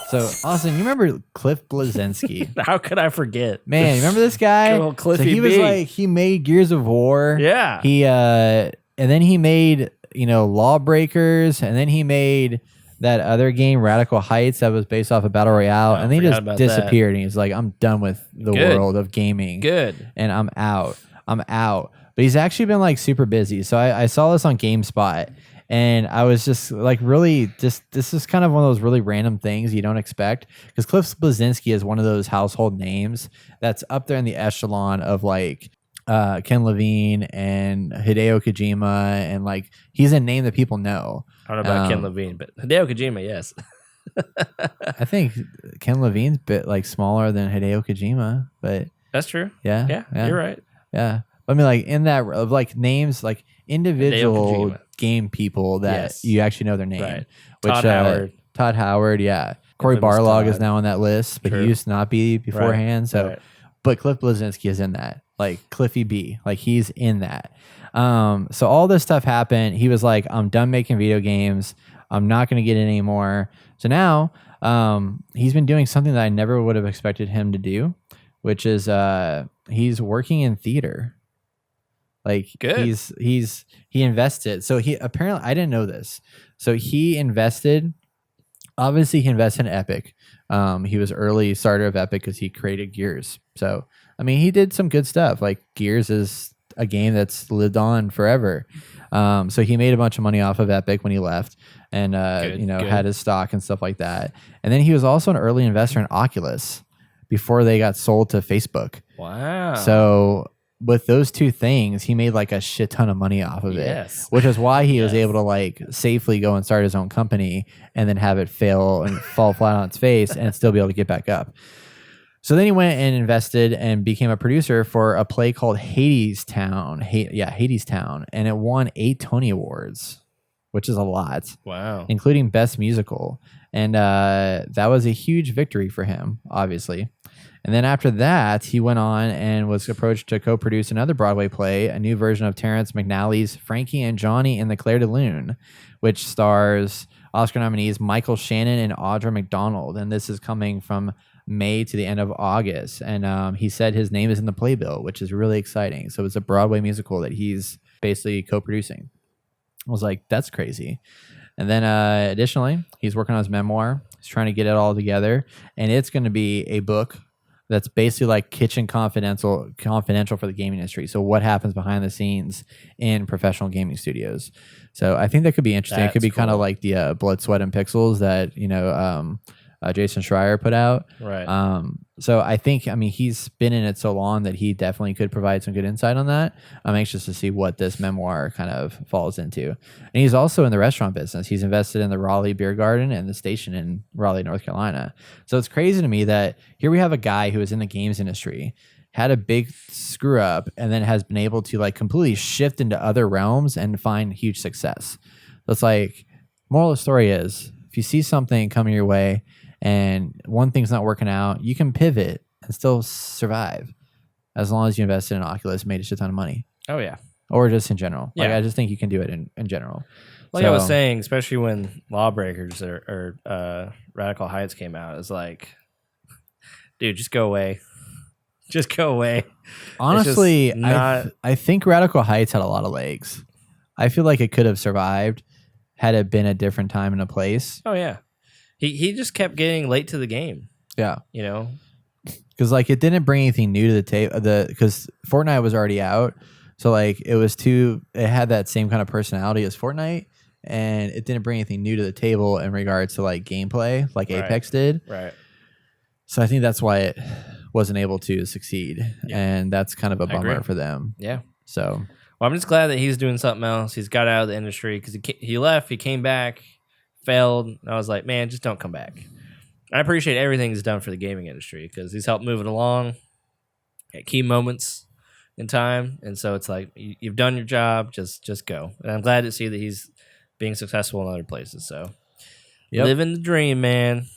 So, Austin, you remember Cliff Blezinski? How could I forget? Man, you remember this guy? Good old Cliffy so he was B. like, he made Gears of War. Yeah. And then he made, Lawbreakers, and then he made that other game, Radical Heights, that was based off of Battle Royale, and then he just disappeared. And he's like, I'm done with the world of gaming. Good. And I'm out. But he's actually been like super busy. So I saw this on GameSpot. And I was just like, this is kind of one of those really random things you don't expect. Because Cliff Blezinski is one of those household names that's up there in the echelon of like Ken Levine and Hideo Kojima. And like, he's a name that people know. I don't know about Ken Levine, but Hideo Kojima, yes. I think Ken Levine's a bit like smaller than Hideo Kojima, but that's true. Yeah, you're right. Yeah. I mean, like in that of like names, like individual game people that you actually know their name. Right. Which Todd Howard, yeah. Corey Barlog is now on that list, but he used to not be beforehand. Right. So, but Cliff Blezinski is in that. Like Cliffy B, like he's in that. So all this stuff happened. He was like, I'm done making video games. I'm not going to get it anymore. So now he's been doing something that I never would have expected him to do, which is he's working in theater. Like good. He invested. So he apparently, I didn't know this. So he invested. Obviously, he invested in Epic. He was early starter of Epic because he created Gears. So I mean, he did some good stuff. Like Gears is a game that's lived on forever. So he made a bunch of money off of Epic when he left, and had his stock and stuff like that. And then he was also an early investor in Oculus before they got sold to Facebook. Wow. So with those two things, he made like a shit ton of money off of it, which is why he was able to like safely go and start his own company and then have it fail and fall flat on its face and still be able to get back up. So then he went and invested and became a producer for a play called Hades Town. Hades Town. And it won 8 Tony Awards, which is a lot. Wow. Including Best Musical. And that was a huge victory for him, obviously. And then after that, he went on and was approached to co-produce another Broadway play, a new version of Terrence McNally's Frankie and Johnny in the Clair de Lune, which stars Oscar nominees Michael Shannon and Audra McDonald. And this is coming from May to the end of August. And he said his name is in the playbill, which is really exciting. So it's a Broadway musical that he's basically co-producing. I was like, that's crazy. And then additionally, he's working on his memoir. He's trying to get it all together. And it's going to be a book that's basically like kitchen confidential for the gaming industry. So what happens behind the scenes in professional gaming studios. So I think that could be interesting. It could be kind of like the Blood, Sweat, and Pixels that, Jason Schreier put out. Right. So I think, he's been in it so long that he definitely could provide some good insight on that. I'm anxious to see what this memoir kind of falls into. And he's also in the restaurant business. He's invested in the Raleigh Beer Garden and the station in Raleigh, North Carolina. So it's crazy to me that here we have a guy who is in the games industry, had a big screw up, and then has been able to like completely shift into other realms and find huge success. So it's like, moral of the story is, if you see something coming your way, and one thing's not working out, you can pivot and still survive as long as you invested in Oculus, made a shit ton of money. Oh, yeah. Or just in general. Yeah. Like, I just think you can do it in general. Like I was saying, especially when Lawbreakers or Radical Heights came out, it's like, dude, just go away. Just go away. Honestly, I think Radical Heights had a lot of legs. I feel like it could have survived had it been a different time and a place. Oh, yeah. He just kept getting late to the game. Yeah. Because like it didn't bring anything new to the table. Because Fortnite was already out. So like it had that same kind of personality as Fortnite. And it didn't bring anything new to the table in regards to like gameplay like Apex did. Right. So I think that's why it wasn't able to succeed. Yeah. And that's kind of a bummer for them. Yeah. So. Well, I'm just glad that he's doing something else. He's got out of the industry because he left, he came back, failed. And I was like, man, just don't come back. I appreciate everything he's done for the gaming industry because he's helped move it along at key moments in time. And so it's like, you've done your job, just go. And I'm glad to see that he's being successful in other places. So living the dream, man.